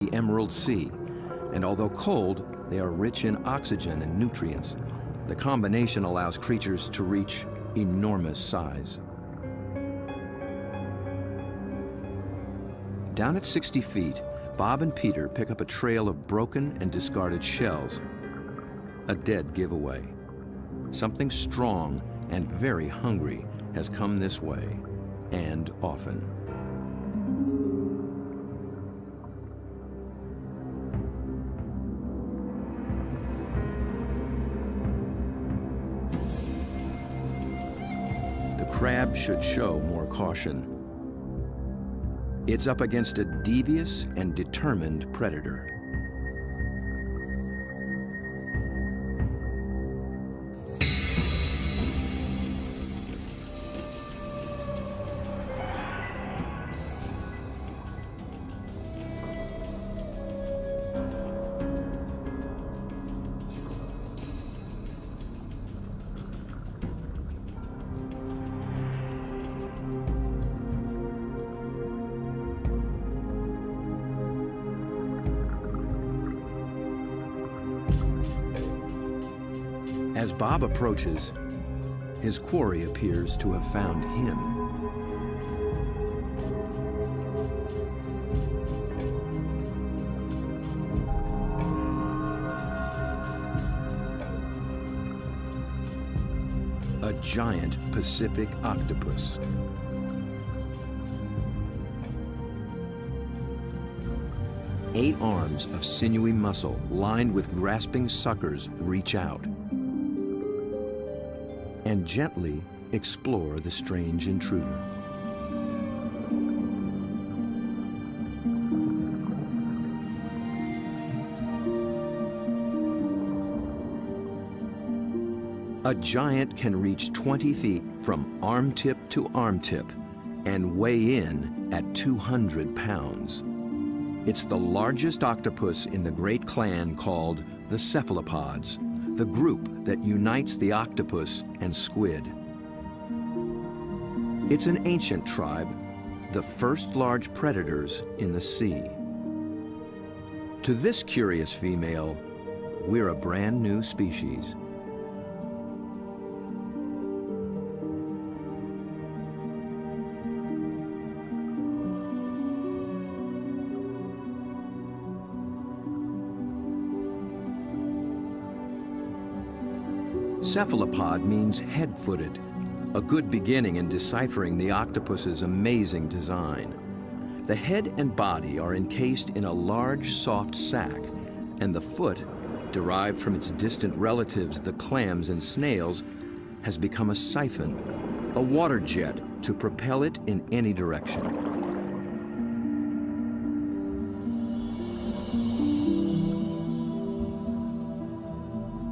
the Emerald Sea, and although cold, they are rich in oxygen and nutrients. The combination allows creatures to reach enormous size. Down at 60 feet, Bob and Peter pick up a trail of broken and discarded shells. A dead giveaway. Something strong and very hungry has come this way, and often. The crab should show more caution. It's up against a devious and determined predator. As Bob approaches, his quarry appears to have found him. A giant Pacific octopus. Eight arms of sinewy muscle lined with grasping suckers reach out and gently explore the strange intruder. A giant can reach 20 feet from arm tip to arm tip and weigh in at 200 pounds. It's the largest octopus in the great clan called the cephalopods, the group that unites the octopus and squid. It's an ancient tribe, the first large predators in the sea. To this curious female, we're a brand new species. Cephalopod means head-footed, a good beginning in deciphering the octopus's amazing design. The head and body are encased in a large, soft sac, and the foot, derived from its distant relatives, the clams and snails, has become a siphon, a water jet to propel it in any direction.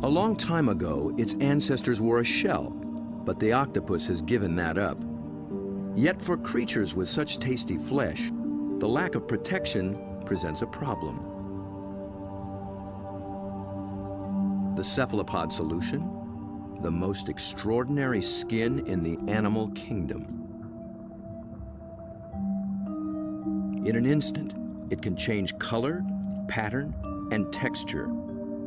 A long time ago, its ancestors wore a shell, but the octopus has given that up. Yet for creatures with such tasty flesh, the lack of protection presents a problem. The cephalopod solution? The most extraordinary skin in the animal kingdom. In an instant, it can change color, pattern, and texture.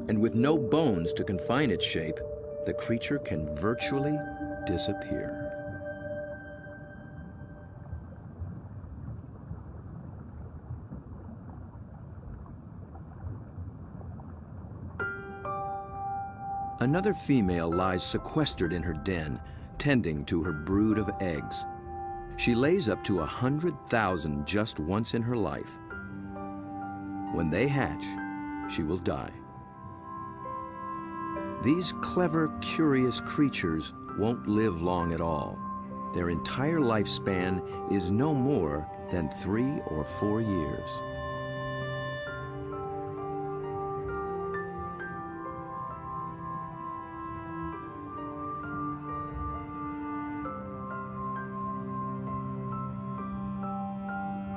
And with no bones to confine its shape, the creature can virtually disappear. Another female lies sequestered in her den, tending to her brood of eggs. She lays up to 100,000 just once in her life. When they hatch, she will die. These clever, curious creatures won't live long at all. Their entire lifespan is no more than 3 or 4 years.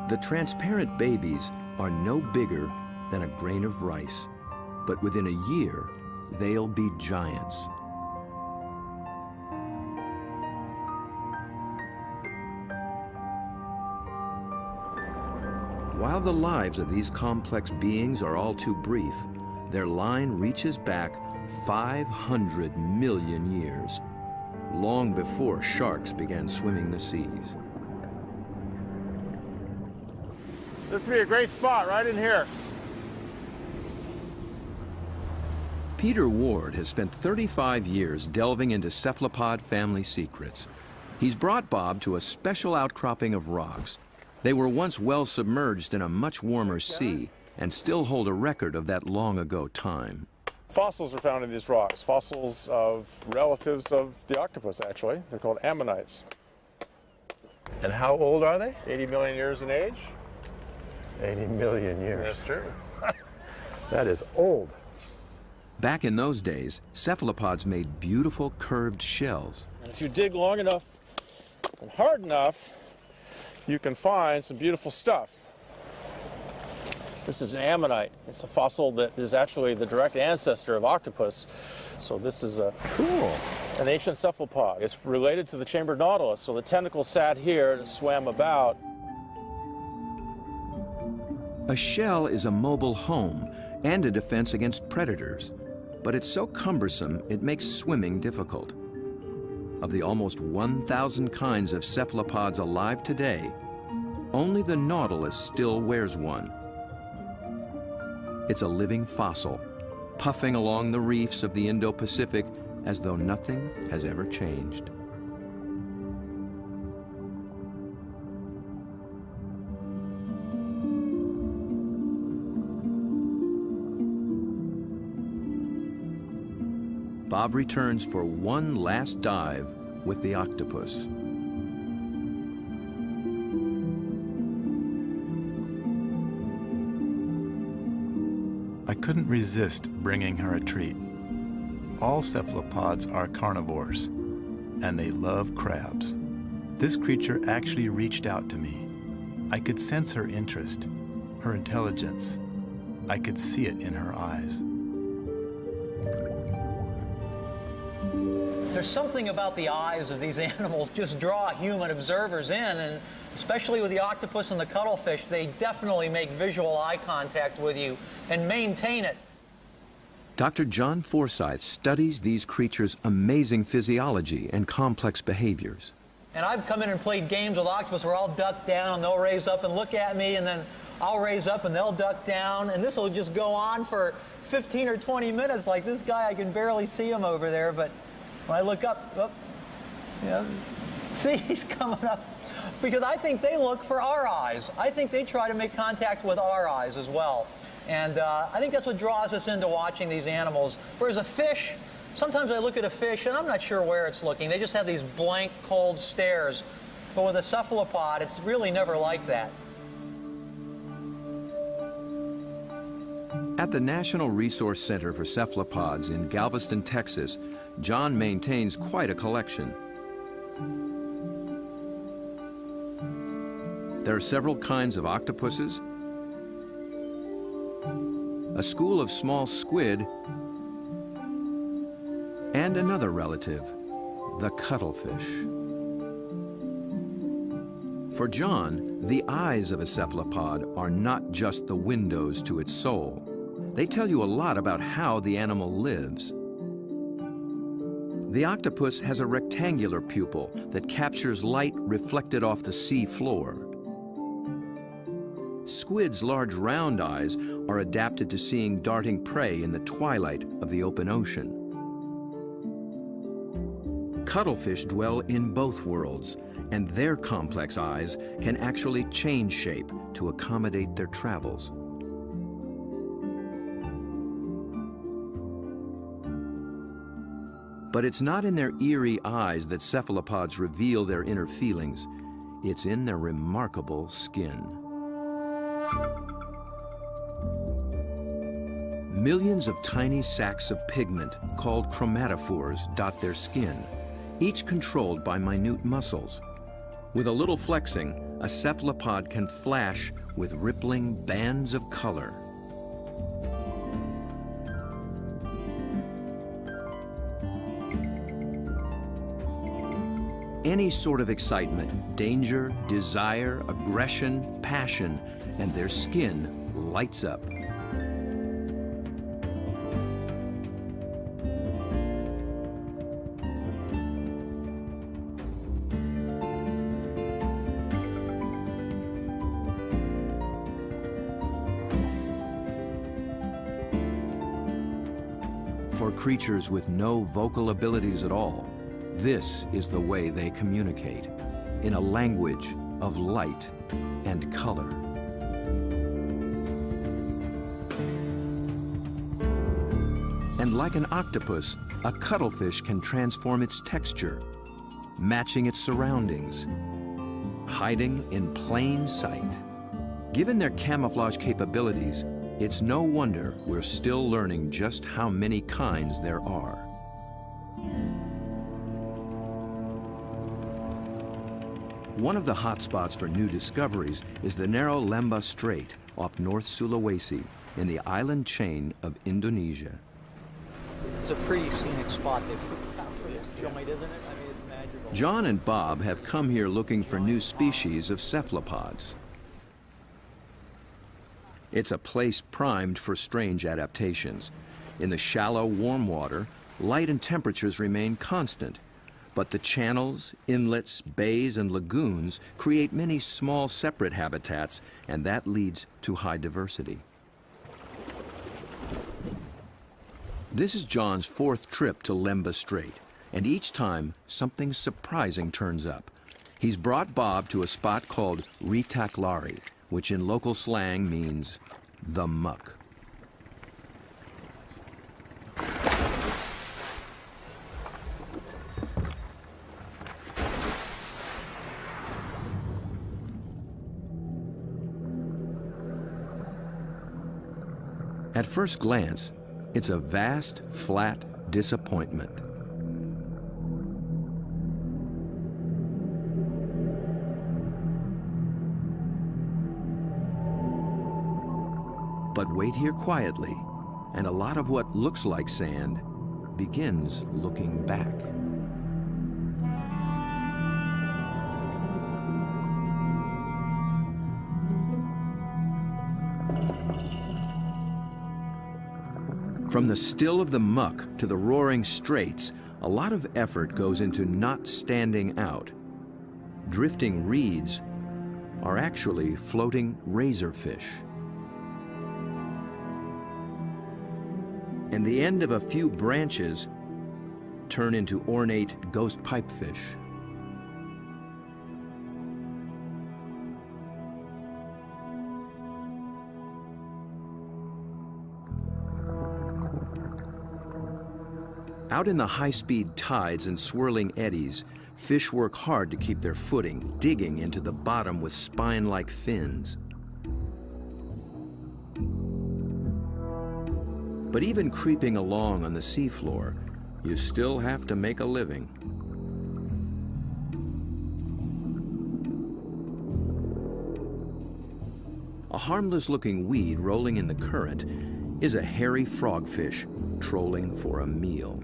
The transparent babies are no bigger than a grain of rice, but within a year, they'll be giants. While the lives of these complex beings are all too brief, their line reaches back 500 million years, long before sharks began swimming the seas. This would be a great spot right in here. Peter Ward has spent 35 years delving into cephalopod family secrets. He's brought Bob to a special outcropping of rocks. They were once well submerged in a much warmer sea and still hold a record of that long ago time. Fossils are found in these rocks, fossils of relatives of the octopus, actually. They're called ammonites. And how old are they? 80 million years in age. 80 million years. That's true. That is old. Back in those days, cephalopods made beautiful curved shells. And if you dig long enough and hard enough, you can find some beautiful stuff. This is an ammonite. It's a fossil that is actually the direct ancestor of octopus. So this is an ancient cephalopod. It's related to the chambered nautilus. So the tentacle sat here and swam about. A shell is a mobile home and a defense against predators, but it's so cumbersome it makes swimming difficult. Of the almost 1,000 kinds of cephalopods alive today, only the nautilus still wears one. It's a living fossil, puffing along the reefs of the Indo-Pacific as though nothing has ever changed. Bob returns for one last dive with the octopus. I couldn't resist bringing her a treat. All cephalopods are carnivores, and they love crabs. This creature actually reached out to me. I could sense her interest, her intelligence. I could see it in her eyes. There's something about the eyes of these animals just draw human observers in, and especially with the octopus and the cuttlefish, they definitely make visual eye contact with you and maintain it. Dr. John Forsyth studies these creatures' amazing physiology and complex behaviors. And I've come in and played games with octopus where I'll duck down and they'll raise up and look at me, and then I'll raise up and they'll duck down, and this will just go on for 15 or 20 minutes. Like this guy, I can barely see him over there, but when I look up, see, he's coming up. Because I think they look for our eyes. I think they try to make contact with our eyes as well. And I think that's what draws us into watching these animals. Whereas a fish, sometimes I look at a fish and I'm not sure where it's looking. They just have these blank, cold stares. But with a cephalopod, it's really never like that. At the National Resource Center for Cephalopods in Galveston, Texas, John maintains quite a collection. There are several kinds of octopuses, a school of small squid, and another relative, the cuttlefish. For John, the eyes of a cephalopod are not just the windows to its soul. They tell you a lot about how the animal lives. The octopus has a rectangular pupil that captures light reflected off the sea floor. Squid's large round eyes are adapted to seeing darting prey in the twilight of the open ocean. Cuttlefish dwell in both worlds, and their complex eyes can actually change shape to accommodate their travels. But it's not in their eerie eyes that cephalopods reveal their inner feelings. It's in their remarkable skin. Millions of tiny sacs of pigment called chromatophores dot their skin, each controlled by minute muscles. With a little flexing, a cephalopod can flash with rippling bands of color. Any sort of excitement, danger, desire, aggression, passion, and their skin lights up. For creatures with no vocal abilities at all, this is the way they communicate, in a language of light and color. And like an octopus, a cuttlefish can transform its texture, matching its surroundings, hiding in plain sight. Given their camouflage capabilities, it's no wonder we're still learning just how many kinds there are. One of the hotspots for new discoveries is the narrow Lembah Strait off North Sulawesi in the island chain of Indonesia. It's a pretty scenic spot. They found for this joint, isn't it? I mean, it's magical. John and Bob have come here looking for new species of cephalopods. It's a place primed for strange adaptations. In the shallow, warm water, light and temperatures remain constant, but the channels, inlets, bays, and lagoons create many small separate habitats, and that leads to high diversity. This is John's fourth trip to Lembah Strait, and each time something surprising turns up. He's brought Bob to a spot called Ritaklari, which in local slang means the muck. At first glance, it's a vast, flat disappointment. But wait here quietly, and a lot of what looks like sand begins looking back. From the still of the muck to the roaring straits, a lot of effort goes into not standing out. Drifting reeds are actually floating razorfish. And the end of a few branches turn into ornate ghost pipefish. Out in the high-speed tides and swirling eddies, fish work hard to keep their footing, digging into the bottom with spine-like fins. But even creeping along on the seafloor, you still have to make a living. A harmless-looking weed rolling in the current is a hairy frogfish trolling for a meal.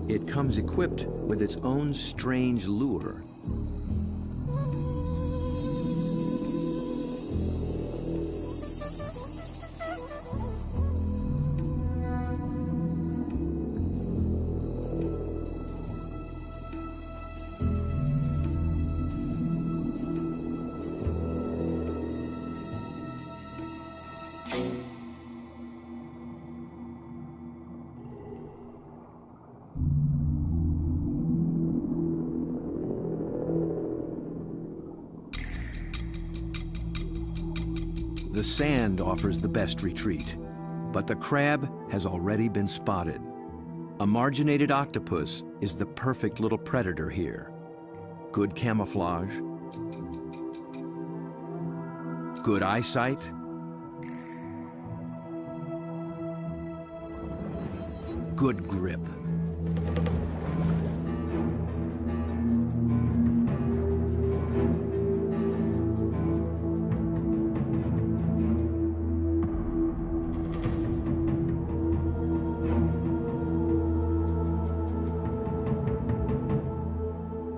It comes equipped with its own strange lure. The sand offers the best retreat, but the crab has already been spotted. A marginated octopus is the perfect little predator here. Good camouflage, good eyesight, good grip.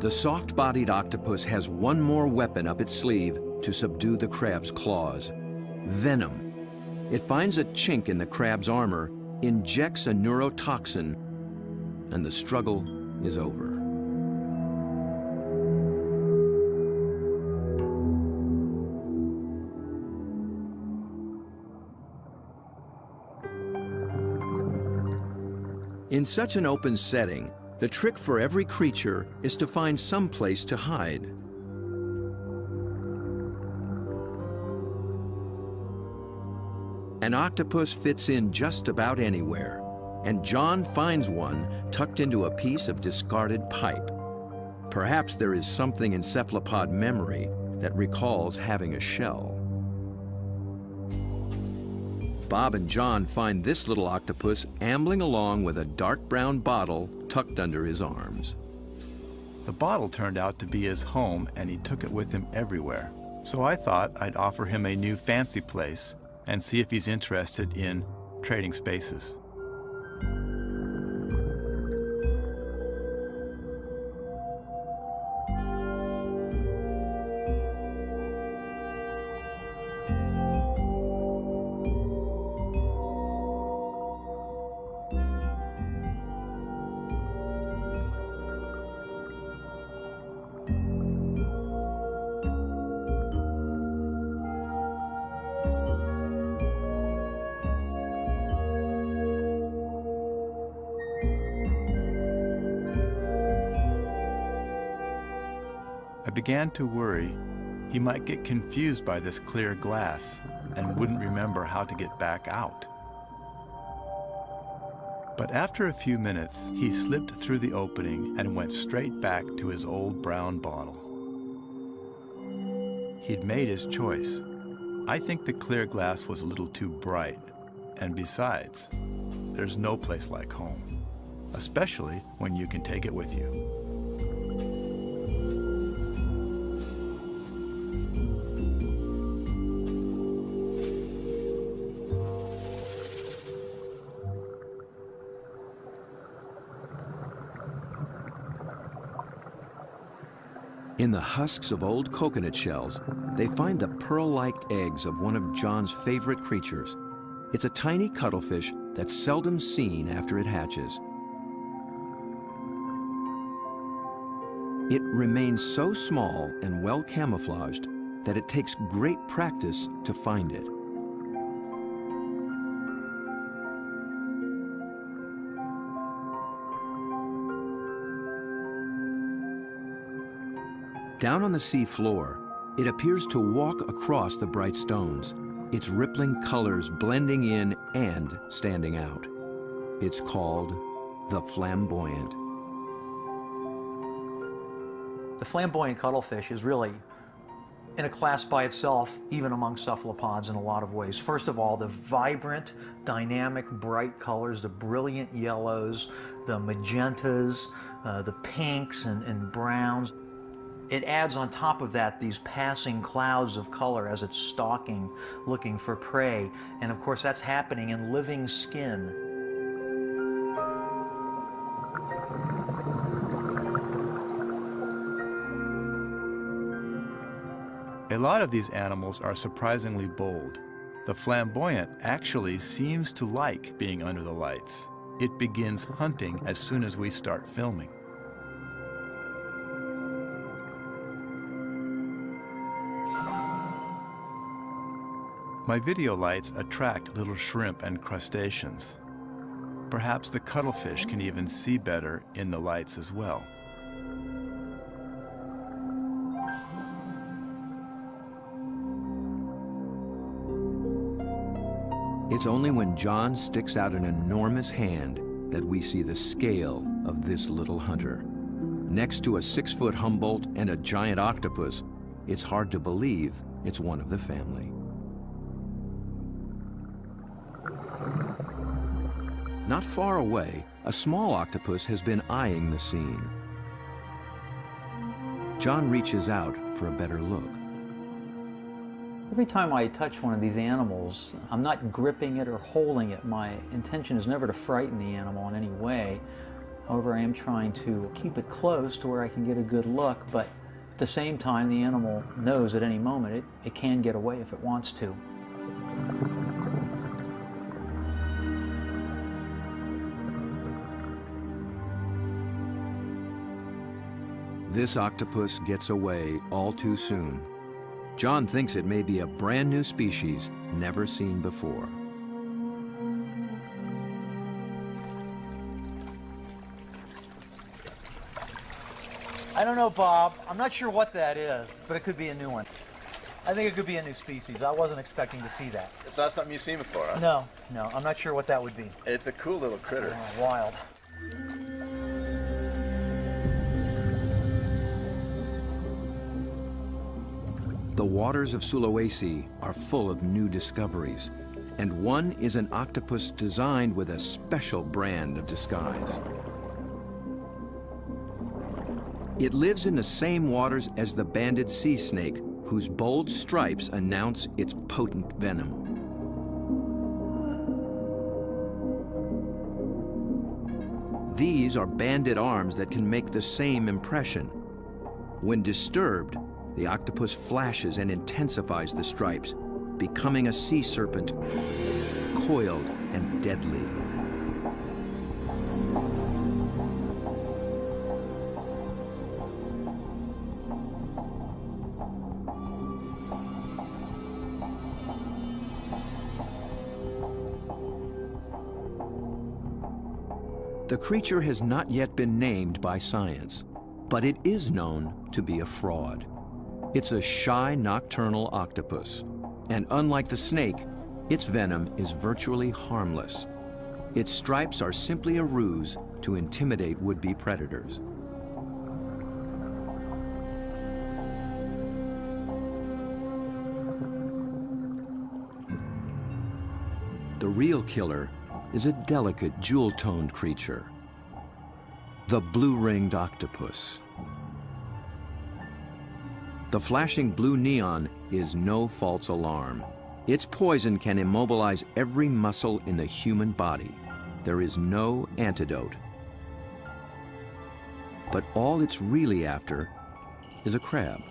The soft-bodied octopus has one more weapon up its sleeve to subdue the crab's claws: venom. It finds a chink in the crab's armor, injects a neurotoxin, and the struggle is over. In such an open setting, the trick for every creature is to find some place to hide. An octopus fits in just about anywhere, and John finds one tucked into a piece of discarded pipe. Perhaps there is something in cephalopod memory that recalls having a shell. Bob and John find this little octopus ambling along with a dark brown bottle tucked under his arms. The bottle turned out to be his home, and he took it with him everywhere. So I thought I'd offer him a new fancy place and see if he's interested in trading spaces. I began to worry he might get confused by this clear glass and wouldn't remember how to get back out. But after a few minutes, he slipped through the opening and went straight back to his old brown bottle. He'd made his choice. I think the clear glass was a little too bright, and besides, there's no place like home, especially when you can take it with you. In the husks of old coconut shells, they find the pearl-like eggs of one of John's favorite creatures. It's a tiny cuttlefish that's seldom seen after it hatches. It remains so small and well camouflaged that it takes great practice to find it. Down on the sea floor, it appears to walk across the bright stones, its rippling colors blending in and standing out. It's called the flamboyant. The flamboyant cuttlefish is really in a class by itself, even among cephalopods in a lot of ways. First of all, the vibrant, dynamic, bright colors, the brilliant yellows, the magentas, the pinks and browns. It adds on top of that these passing clouds of color as it's stalking, looking for prey. And of course, that's happening in living skin. A lot of these animals are surprisingly bold. The flamboyant actually seems to like being under the lights. It begins hunting as soon as we start filming. My video lights attract little shrimp and crustaceans. Perhaps the cuttlefish can even see better in the lights as well. It's only when John sticks out an enormous hand that we see the scale of this little hunter. Next to a 6-foot Humboldt and a giant octopus, it's hard to believe it's one of the family. Not far away, a small octopus has been eyeing the scene. John reaches out for a better look. Every time I touch one of these animals, I'm not gripping it or holding it. My intention is never to frighten the animal in any way. However, I am trying to keep it close to where I can get a good look, but at the same time, the animal knows at any moment it can get away if it wants to. This octopus gets away all too soon. John thinks it may be a brand new species never seen before. I don't know, Bob. I'm not sure what that is, but it could be a new one. I think it could be a new species. I wasn't expecting to see that. It's not something you've seen before, huh? No, I'm not sure what that would be. It's a cool little critter. Oh, wild. The waters of Sulawesi are full of new discoveries, and one is an octopus designed with a special brand of disguise. It lives in the same waters as the banded sea snake, whose bold stripes announce its potent venom. These are banded arms that can make the same impression. When disturbed, the octopus flashes and intensifies the stripes, becoming a sea serpent, coiled and deadly. The creature has not yet been named by science, but it is known to be a fraud. It's a shy nocturnal octopus, and unlike the snake, its venom is virtually harmless. Its stripes are simply a ruse to intimidate would-be predators. The real killer is a delicate jewel-toned creature, the blue-ringed octopus. The flashing blue neon is no false alarm. Its poison can immobilize every muscle in the human body. There is no antidote. But all it's really after is a crab.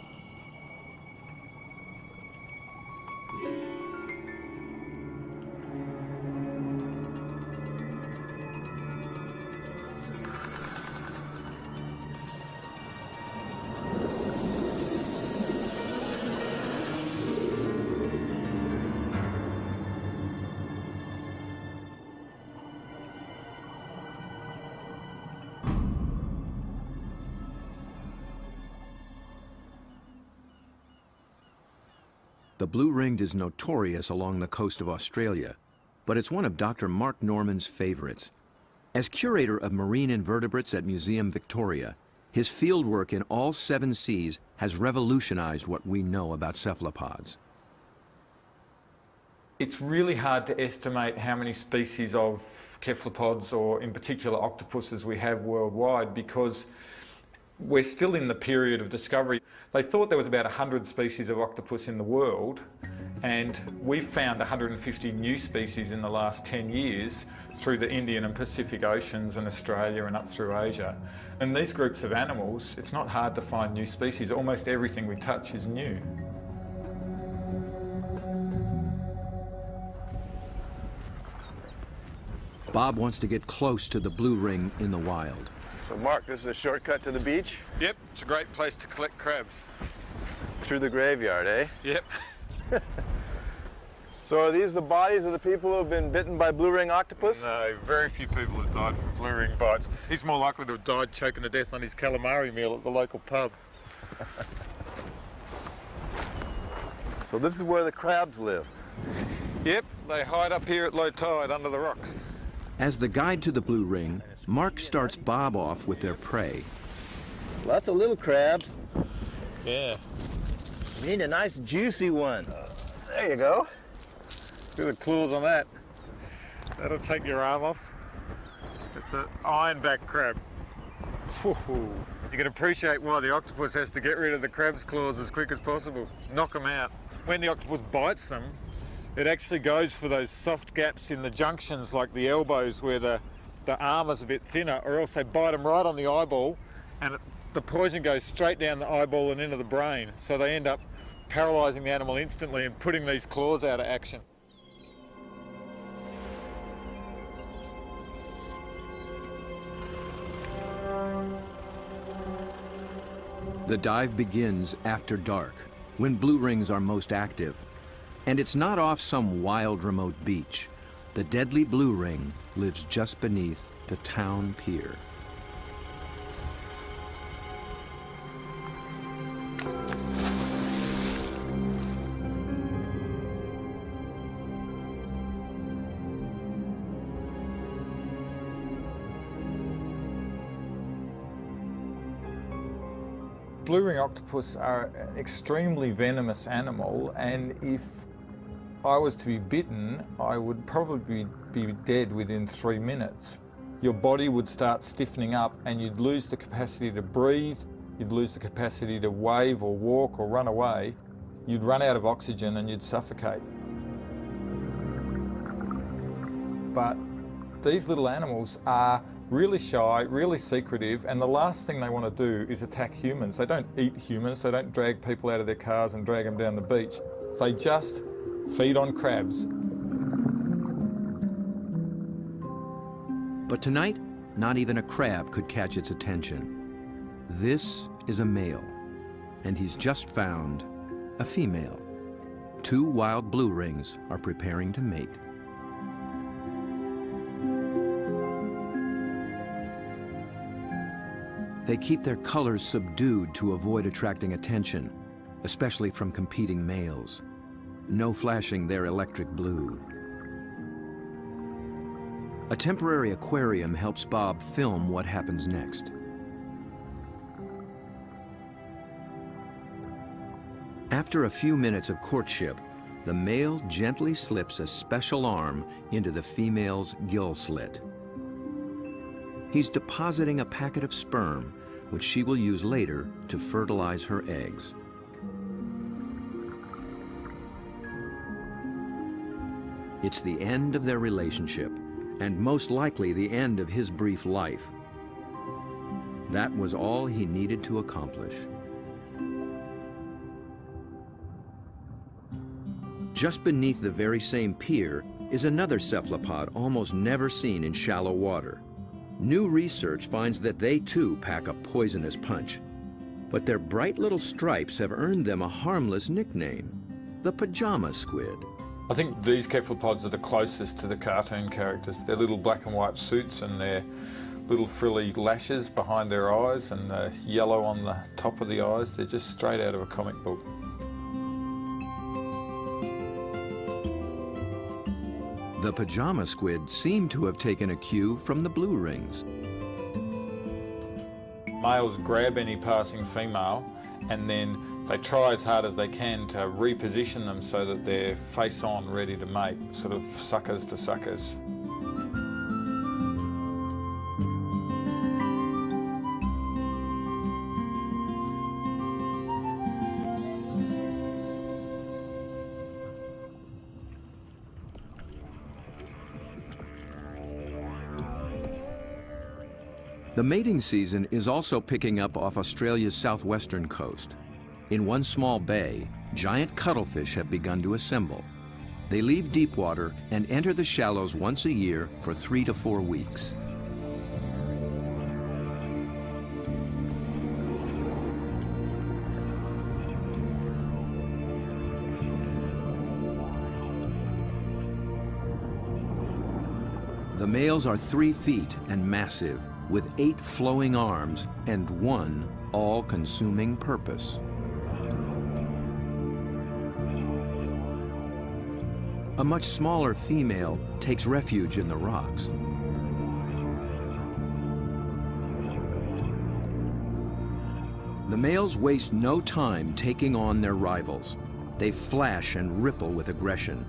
The blue-ringed is notorious along the coast of Australia, but it's one of Dr. Mark Norman's favorites. As curator of marine invertebrates at Museum Victoria, his fieldwork in all 7 seas has revolutionized what we know about cephalopods. It's really hard to estimate how many species of cephalopods, or in particular octopuses, we have worldwide, because we're still in the period of discovery. They thought there was about 100 species of octopus in the world, and we've found 150 new species in the last 10 years through the Indian and Pacific Oceans and Australia and up through Asia. And these groups of animals, it's not hard to find new species. Almost everything we touch is new. Bob wants to get close to the blue ring in the wild. So Mark, this is a shortcut to the beach? Yep, it's a great place to collect crabs. Through the graveyard, eh? Yep. So are these the bodies of the people who have been bitten by blue ring octopus? No, very few people have died from blue ring bites. He's more likely to have died choking to death on his calamari meal at the local pub. So this is where the crabs live. Yep, they hide up here at low tide under the rocks. As the guide to the blue ring, Mark starts Bob off with their prey. Lots of little crabs. Yeah. You need a nice juicy one. There you go. Look at the claws on that. That'll take your arm off. It's an ironback crab. You can appreciate why the octopus has to get rid of the crab's claws as quick as possible. Knock them out. When the octopus bites them, it actually goes for those soft gaps in the junctions, like the elbows where the the arm is a bit thinner, or else they bite them right on the eyeball, and the poison goes straight down the eyeball and into the brain. So they end up paralysing the animal instantly and putting these claws out of action. The dive begins after dark, when blue rings are most active. And it's not off some wild remote beach. The deadly blue ring lives just beneath the town pier. Blue ring octopus are an extremely venomous animal, and if I was to be bitten, I would probably be dead within 3 minutes. Your body would start stiffening up and you'd lose the capacity to breathe, you'd lose the capacity to wave or walk or run away, you'd run out of oxygen and you'd suffocate. But these little animals are really shy, really secretive, and the last thing they want to do is attack humans. They don't eat humans, they don't drag people out of their cars and drag them down the beach. They just feed on crabs. But tonight, not even a crab could catch its attention. This is a male, and he's just found a female. 2 wild blue rings are preparing to mate. They keep their colors subdued to avoid attracting attention, especially from competing males. No flashing their electric blue. A temporary aquarium helps Bob film what happens next. After a few minutes of courtship, the male gently slips a special arm into the female's gill slit. He's depositing a packet of sperm, which she will use later to fertilize her eggs. It's the end of their relationship, and most likely the end of his brief life. That was all he needed to accomplish. Just beneath the very same pier is another cephalopod almost never seen in shallow water. New research finds that they too pack a poisonous punch. But their bright little stripes have earned them a harmless nickname, the pajama squid. I think these cephalopods are the closest to the cartoon characters. Their little black and white suits and their little frilly lashes behind their eyes and the yellow on the top of the eyes, they're just straight out of a comic book. The pajama squid seem to have taken a cue from the blue rings. Males grab any passing female and then they try as hard as they can to reposition them so that they're face on, ready to mate, sort of suckers to suckers. The mating season is also picking up off Australia's southwestern coast. In one small bay, giant cuttlefish have begun to assemble. They leave deep water and enter the shallows once a year for 3 to 4 weeks. The males are 3 feet and massive, with 8 flowing arms and 1 all-consuming purpose. A much smaller female takes refuge in the rocks. The males waste no time taking on their rivals. They flash and ripple with aggression.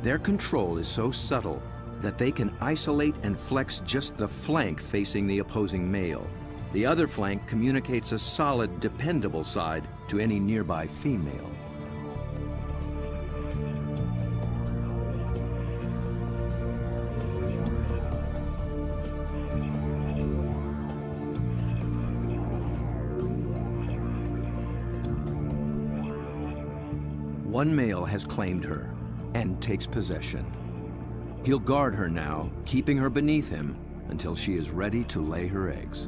Their control is so subtle that they can isolate and flex just the flank facing the opposing male. The other flank communicates a solid, dependable side to any nearby female. One male has claimed her and takes possession. He'll guard her now, keeping her beneath him until she is ready to lay her eggs.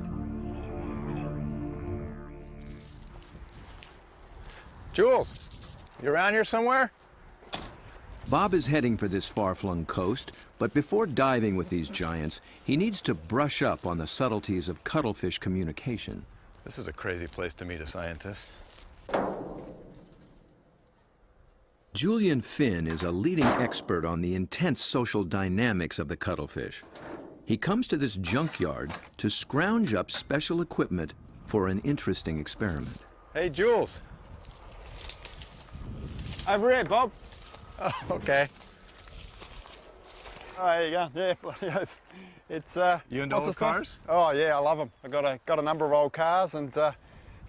Jules, you around here somewhere? Bob is heading for this far-flung coast, but before diving with these giants, he needs to brush up on the subtleties of cuttlefish communication. This is a crazy place to meet a scientist. Julian Finn is a leading expert on the intense social dynamics of the cuttlefish. He comes to this junkyard to scrounge up special equipment for an interesting experiment. Hey, Jules. Over here, Bob. Oh, okay. Oh, there you go. Yeah, it's You into lots old of stuff. cars? Oh yeah, I love them. I've got a number of old cars and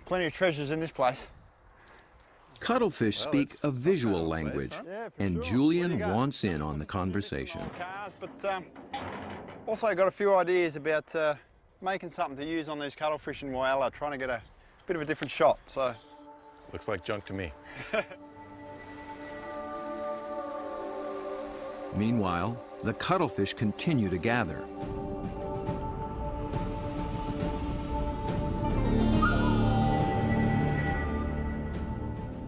plenty of treasures in this place. Cuttlefish speak it's a some visual kind of place, language, huh? Yeah, for and sure. What Julian do you got? wants in on the conversation. Old cars, but also got a few ideas about making something to use on these cuttlefish in Whyalla, trying to get a bit of a different shot. So Looks like junk to me. Meanwhile, the cuttlefish continue to gather.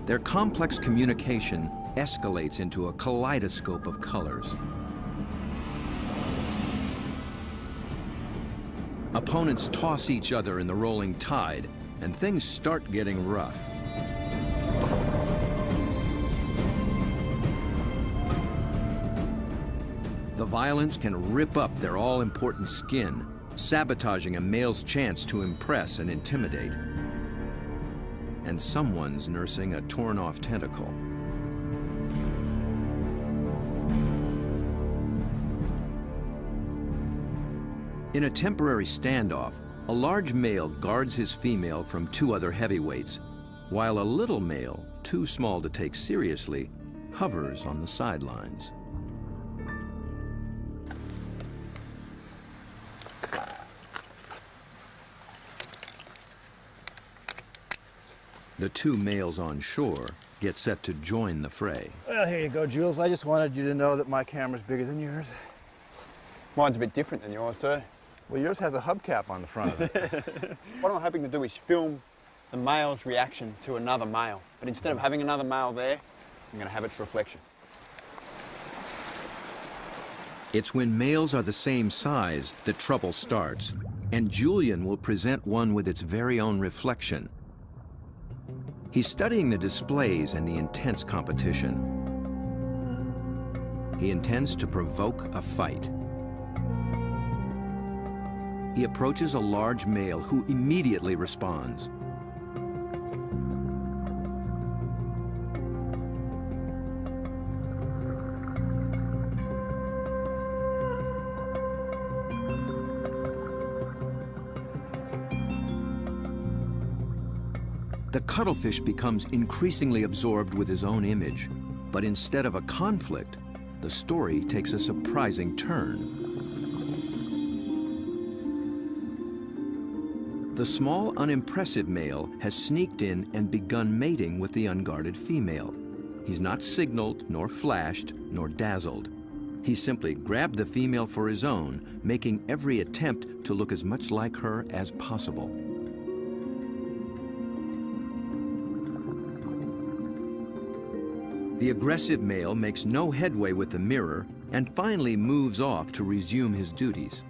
Their complex communication escalates into a kaleidoscope of colors. Opponents toss each other in the rolling tide, and things start getting rough. The violence can rip up their all-important skin, sabotaging a male's chance to impress and intimidate. And someone's nursing a torn-off tentacle. In a temporary standoff, a large male guards his female from two other heavyweights, while a little male, too small to take seriously, hovers on the sidelines. The two males on shore get set to join the fray. well, here you go, Jules. I just wanted you to know that my camera's bigger than yours. Mine's a bit different than yours too. Well, yours has a hubcap on the front of it. What I'm hoping to do is film the male's reaction to another male. But instead of having another male there, I'm going to have its reflection. It's when males are the same size that trouble starts, and Julian will present one with its very own reflection. He's studying the displays and the intense competition. He intends to provoke a fight. He approaches a large male who immediately responds. The cuttlefish becomes increasingly absorbed with his own image, but instead of a conflict, the story takes a surprising turn. The small, unimpressive male has sneaked in and begun mating with the unguarded female. He's not signaled, nor flashed, nor dazzled. He simply grabbed the female for his own, making every attempt to look as much like her as possible. The aggressive male makes no headway with the mirror and finally moves off to resume his duties.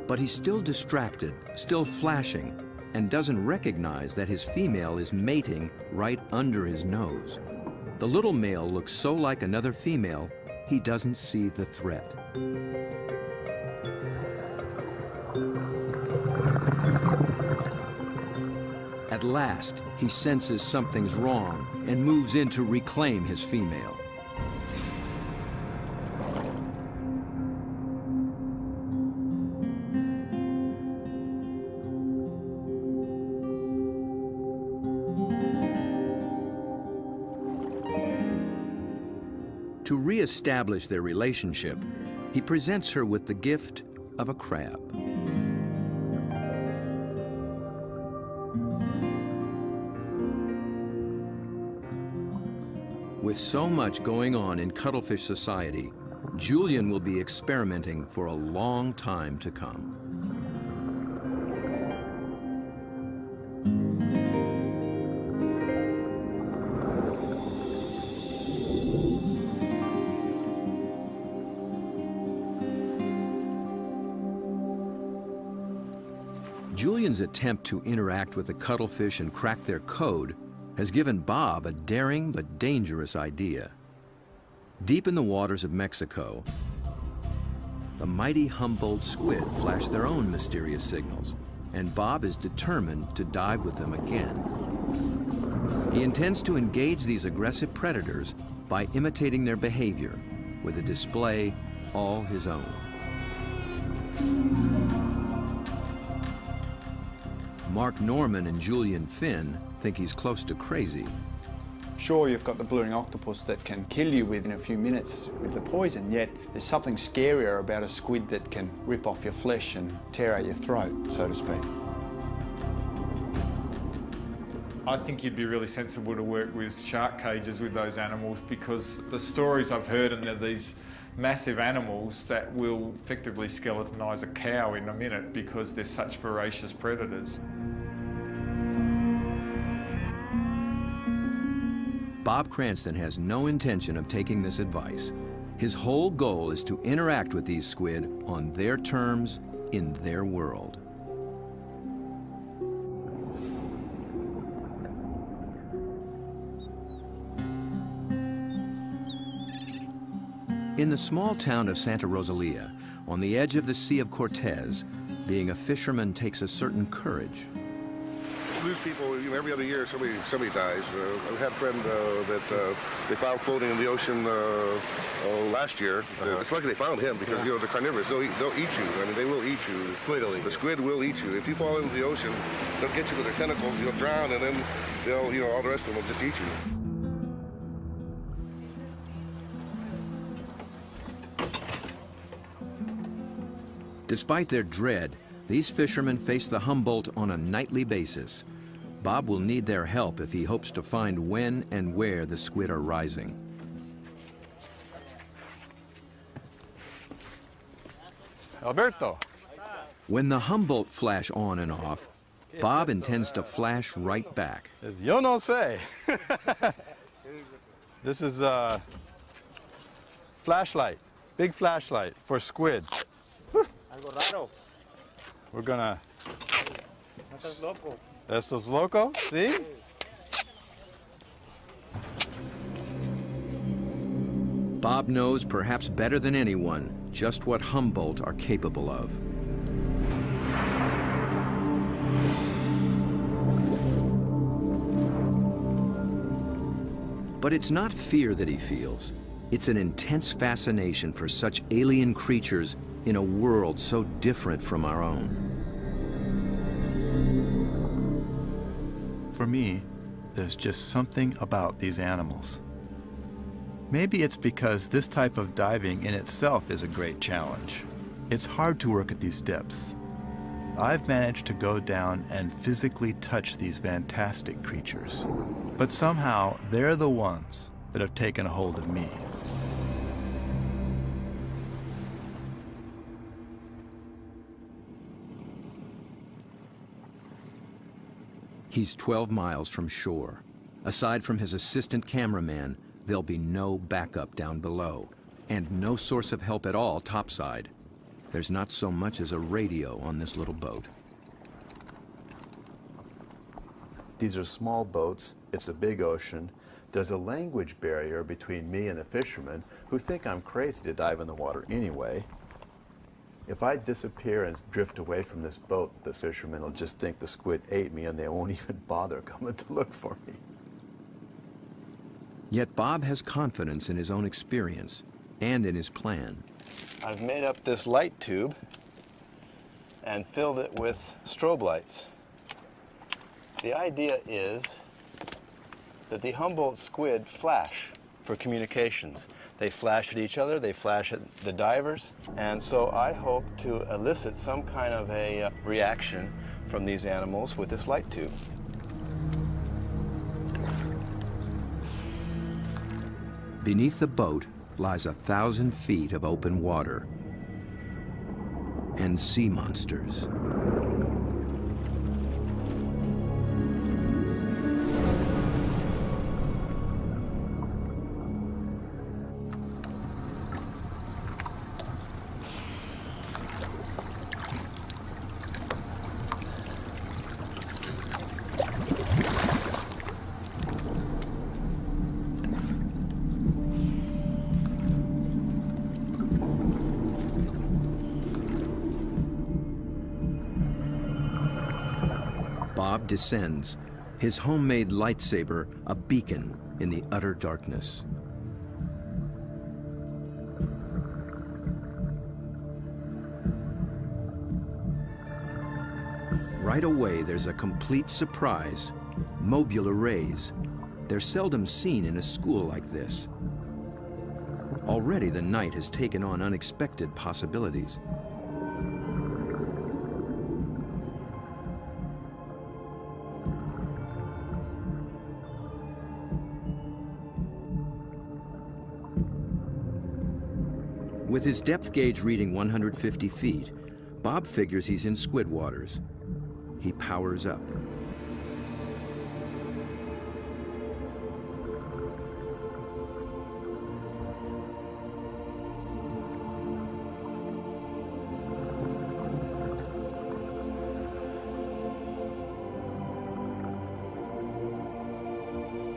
But he's still distracted, still flashing, and doesn't recognize that his female is mating right under his nose. The little male looks so like another female, he doesn't see the threat. At last, he senses something's wrong and moves in to reclaim his female. To re-establish their relationship, he presents her with the gift of a crab. With so much going on in cuttlefish society, Julian will be experimenting for a long time to come. Julian's attempt to interact with the cuttlefish and crack their code has given Bob a daring but dangerous idea. Deep in the waters of Mexico, the mighty Humboldt squid flash their own mysterious signals, and Bob is determined to dive with them again. He intends to engage these aggressive predators by imitating their behavior with a display all his own. Mark Norman and Julian Finn think he's close to crazy. Sure, you've got the ballooning octopus that can kill you within a few minutes with the poison, yet there's something scarier about a squid that can rip off your flesh and tear out your throat, so to speak. I think you'd be really sensible to work with shark cages with those animals, because the stories I've heard, and they're these massive animals that will effectively skeletonise a cow in a minute because they're such voracious predators. Bob Cranston has no intention of taking this advice. His whole goal is to interact with these squid on their terms, in their world. In the small town of Santa Rosalia, on the edge of the Sea of Cortez, being a fisherman takes a certain courage. Lose people, you know, every other year somebody dies. I had a friend that they found floating in the ocean last year. It's lucky they found him because, you know, they're carnivorous. They'll eat you. I mean, they will eat you. The squid will eat you. The squid will eat you. If you fall into the ocean, they'll get you with their tentacles, you'll drown, and then they'll, you know, all the rest of them will just eat you. Despite their dread, these fishermen face the Humboldt on a nightly basis. Bob will need their help if he hopes to find when and where the squid are rising. Alberto. When the Humboldt flash on and off, Bob intends to flash right back. Yo no sé. This is a flashlight, big flashlight for squid. Algo raro. We're gonna... Estás loco. Estos loco, see? Bob knows perhaps better than anyone just what Humboldt are capable of. But it's not fear that he feels. It's an intense fascination for such alien creatures in a world so different from our own. For me, there's just something about these animals. Maybe it's because this type of diving in itself is a great challenge. It's hard to work at these depths. I've managed to go down and physically touch these fantastic creatures, but somehow they're the ones that have taken a hold of me. He's 12 miles from shore. Aside from his assistant cameraman, there'll be no backup down below, and no source of help at all topside. There's not so much as a radio on this little boat. These are small boats, it's a big ocean. There's a language barrier between me and the fishermen who think I'm crazy to dive in the water anyway. If I disappear and drift away from this boat, the fishermen will just think the squid ate me and they won't even bother coming to look for me. Yet Bob has confidence in his own experience and in his plan. I've made up this light tube and filled it with strobe lights. The idea is that the Humboldt squid flash for communications. They flash at each other, they flash at the divers, and so I hope to elicit some kind of a reaction from these animals with this light tube. Beneath the boat lies 1,000 feet of open water and sea monsters. Bob descends, his homemade lightsaber a beacon in the utter darkness. Right away, there's a complete surprise. Mobile arrays. They're seldom seen in a school like this. Already the night has taken on unexpected possibilities. With his depth gauge reading 150 feet, Bob figures he's in squid waters. He powers up.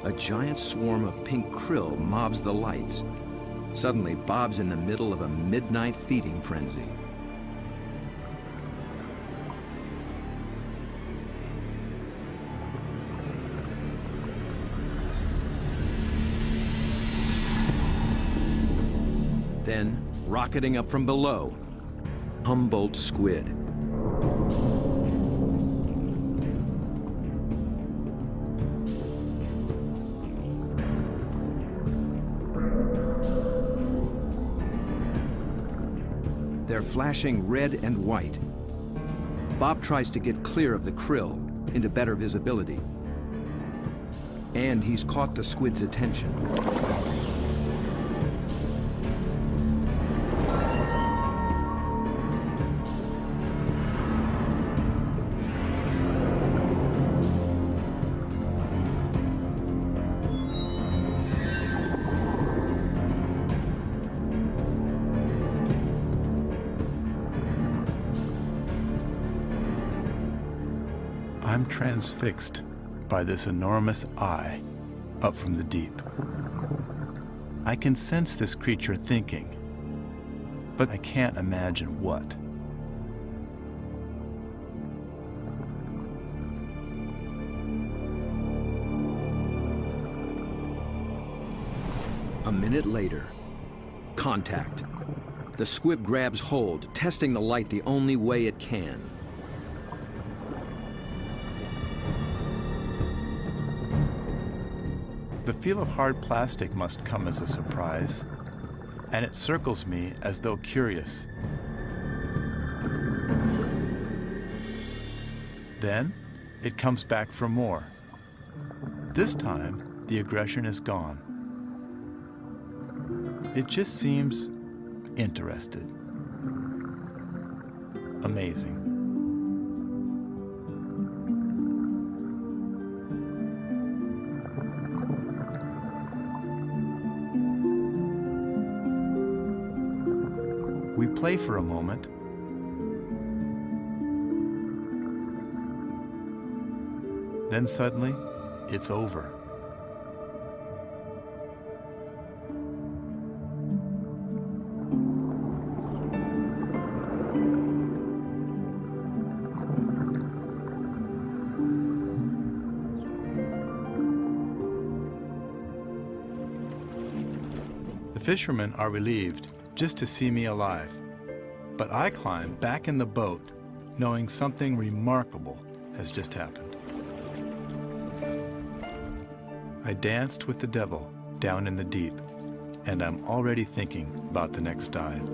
A giant swarm of pink krill mobs the lights. Suddenly, Bob's in the middle of a midnight feeding frenzy. Then, rocketing up from below, Humboldt squid. They're flashing red and white. Bob tries to get clear of the krill into better visibility. And he's caught the squid's attention. I'm transfixed by this enormous eye up from the deep. I can sense this creature thinking, but I can't imagine what. A minute later, contact. The squid grabs hold, testing the light the only way it can. The feel of hard plastic must come as a surprise, and it circles me as though curious. Then, it comes back for more. This time, the aggression is gone. It just seems interested. Amazing. We play for a moment. Then suddenly, it's over. The fishermen are relieved just to see me alive. But I climb back in the boat, knowing something remarkable has just happened. I danced with the devil down in the deep, and I'm already thinking about the next dive.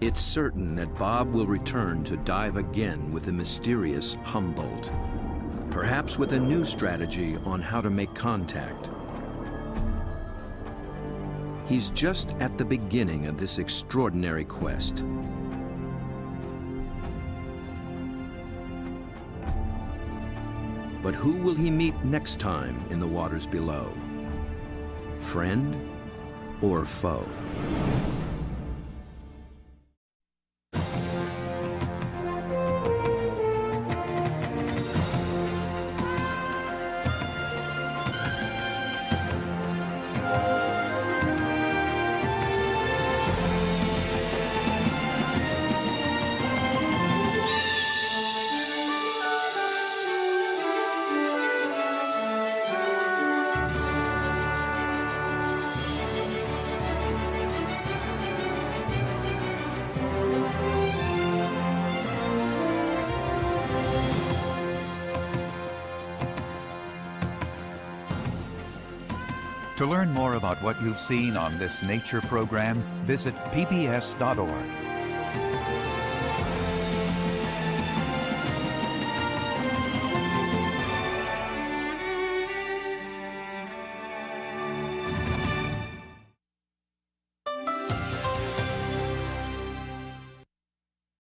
It's certain that Bob will return to dive again with the mysterious Humboldt, perhaps with a new strategy on how to make contact. He's just at the beginning of this extraordinary quest. But who will he meet next time in the waters below? Friend or foe? To learn more about what you've seen on this nature program, visit pbs.org.